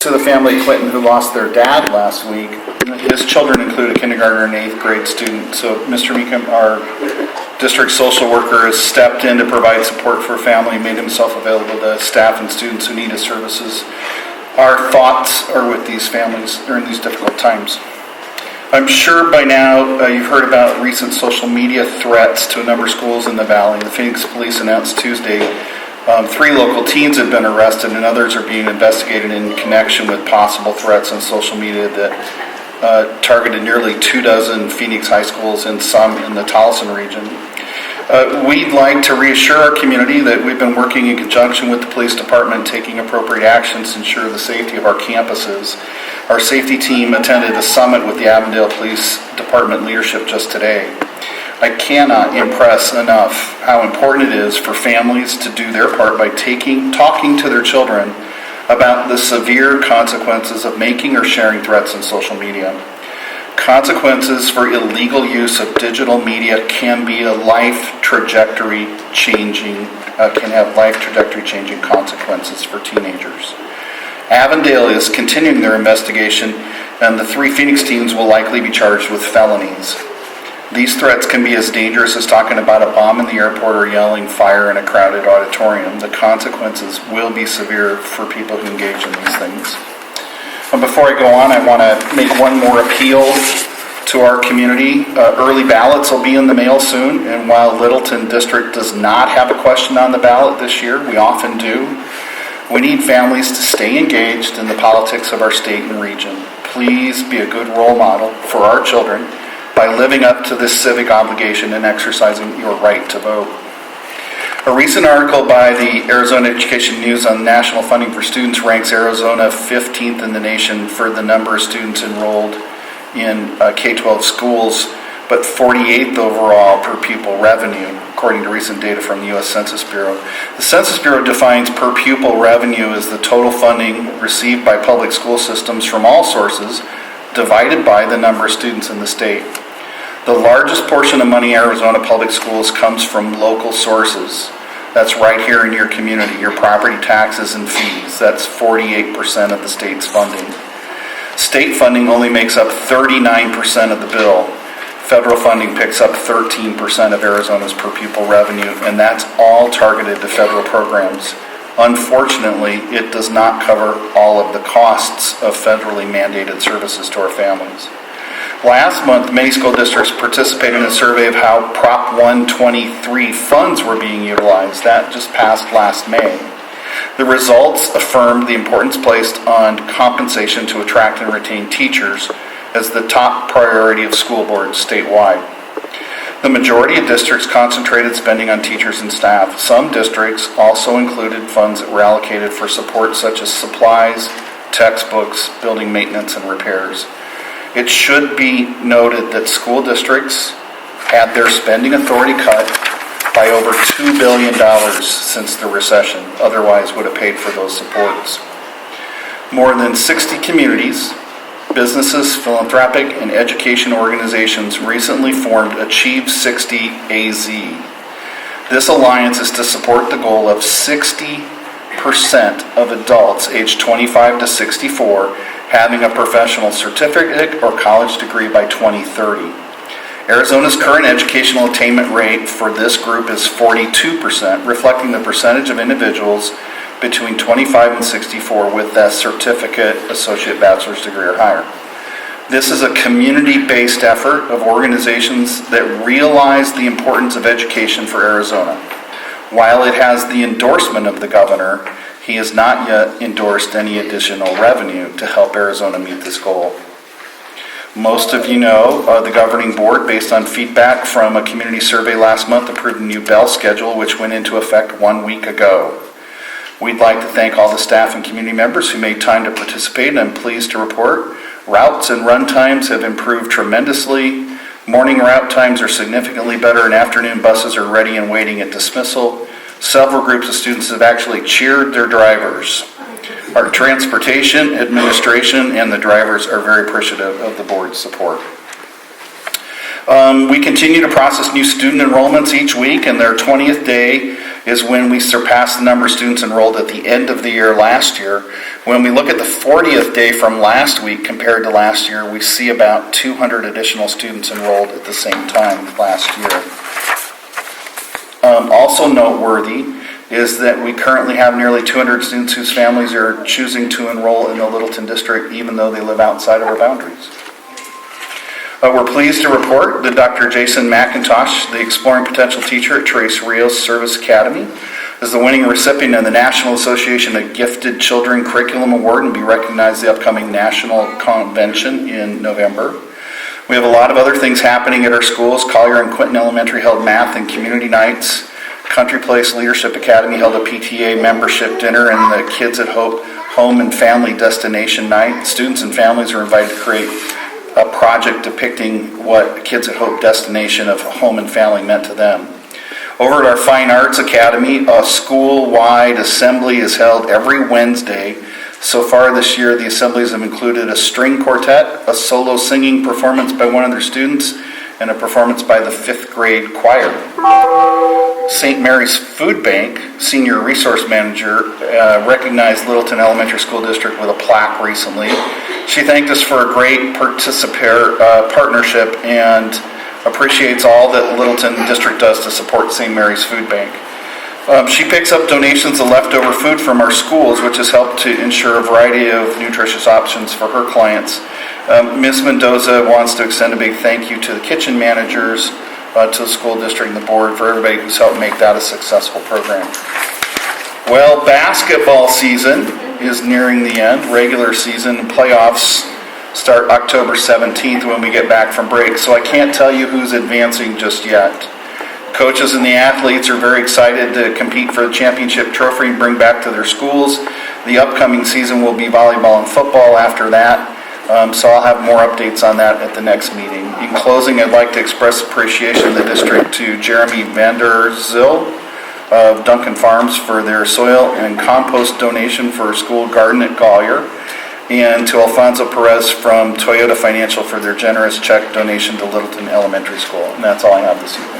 to the family of Clinton who lost their dad last week. His children include a kindergartner and 8th grade student. So Mr. Meekum, our district social worker, has stepped in to provide support for a family, made himself available to staff and students who need his services. Our thoughts are with these families during these difficult times. I'm sure by now you've heard about recent social media threats to a number of schools in the Valley. The Phoenix Police announced Tuesday 3 local teens have been arrested and others are being investigated in connection with possible threats on social media that targeted nearly 24 Phoenix high schools and some in the Tolleson region. We'd like to reassure our community that we've been working in conjunction with the police department, taking appropriate actions to ensure the safety of our campuses. Our safety team attended a summit with the Avondale Police Department leadership just today. I cannot impress enough how important it is for families to do their part by talking to their children about the severe consequences of making or sharing threats on social media. Consequences for illegal use of digital media can be have life trajectory changing consequences for teenagers. Avondale is continuing their investigation, and the 3 Phoenix teens will likely be charged with felonies. These threats can be as dangerous as talking about a bomb in the airport or yelling fire in a crowded auditorium. The consequences will be severe for people who engage in these things. And before I go on, I want to make one more appeal to our community. Early ballots will be in the mail soon, and while Littleton District does not have a question on the ballot this year, we often do. We need families to stay engaged in the politics of our state and region. Please be a good role model for our children by living up to this civic obligation and exercising your right to vote. A recent article by the Arizona Education News on national funding for students ranks Arizona 15th in the nation for the number of students enrolled in K-12 schools, but 48th overall per pupil revenue, according to recent data from the U.S. Census Bureau. The Census Bureau defines per pupil revenue as the total funding received by public school systems from all sources divided by the number of students in the state. The largest portion of money in Arizona public schools comes from local sources. That's right here in your community, your property taxes and fees. That's 48% of the state's funding. State funding only makes up 39% of the bill. Federal funding picks up 13% of Arizona's per pupil revenue, and that's all targeted to federal programs. Unfortunately, it does not cover all of the costs of federally mandated services to our families. Last month, many school districts participated in a survey of how Prop 123 funds were being utilized. That just passed last May. The results affirmed the importance placed on compensation to attract and retain teachers as the top priority of school boards statewide. The majority of districts concentrated spending on teachers and staff. Some districts also included funds that were allocated for support such as supplies, textbooks, building maintenance, and repairs. It should be noted that school districts had their spending authority cut by over $2 billion since the recession, otherwise would have paid for those supports. More than 60 communities, businesses, philanthropic, and education organizations recently formed Achieve 60 AZ. This alliance is to support the goal of 60% of adults aged 25 to 64 having a professional certificate or college degree by 2030. Arizona's current educational attainment rate for this group is 42%, reflecting the percentage of individuals between 25 and 64 with that certificate, associate, bachelor's degree or higher. This is a community-based effort of organizations that realize the importance of education for Arizona. While it has the endorsement of the governor, he has not yet endorsed any additional revenue to help Arizona meet this goal. Most of you know the governing board, based on feedback from a community survey last month, approved a new bell schedule which went into effect 1 week ago. We'd like to thank all the staff and community members who made time to participate, and I'm pleased to report routes and run times have improved tremendously. Morning route times are significantly better, and afternoon buses are ready and waiting at dismissal. Several groups of students have actually cheered their drivers. Our transportation, administration, and the drivers are very appreciative of the board's support. We continue to process new student enrollments each week, and their 20th day is when we surpass the number of students enrolled at the end of the year last year. When we look at the 40th day from last week compared to last year, we see about 200 additional students enrolled at the same time last year. Also noteworthy is that we currently have nearly 200 students whose families are choosing to enroll in the Littleton district even though they live outside of our boundaries. We're pleased to report that Dr. Jason McIntosh, the Exploring Potential teacher at Trace Rios Service Academy, is the winning recipient of the National Association of Gifted Children Curriculum Award and be recognized at the upcoming national convention in November. We have a lot of other things happening at our schools. Collier and Quinton Elementary held math and community nights. Country Place Leadership Academy held a PTA membership dinner and the Kids at Hope Home and Family Destination Night. Students and families are invited to create a project depicting what Kids at Hope destination of home and family meant to them. Over at our Fine Arts Academy, a school-wide assembly is held every Wednesday. So far this year, the assemblies have included a string quartet, a solo singing performance by one of their students, and a performance by the 5th grade choir. St. Mary's Food Bank Senior Resource Manager recognized Littleton Elementary School District with a plaque recently. She thanked us for a great partnership and appreciates all that Littleton District does to support St. Mary's Food Bank. She picks up donations of leftover food from our schools, which has helped to ensure a variety of nutritious options for her clients. Ms. Mendoza wants to extend a big thank you to the kitchen managers, to the school district and the board for everybody who's helped make that a successful program. Well, basketball season is nearing the end. Regular season playoffs start October 17th when we get back from break, so I can't tell you who's advancing just yet. Coaches and the athletes are very excited to compete for the championship trophy and bring back to their schools. The upcoming season will be volleyball and football after that, so I'll have more updates on that at the next meeting. In closing, I'd like to express appreciation of the district to Jeremy Vanderzil of Duncan Farms for their soil and compost donation for a school garden at Collier, and to Alfonso Perez from Toyota Financial for their generous check donation to Littleton Elementary School. And that's all I have this evening.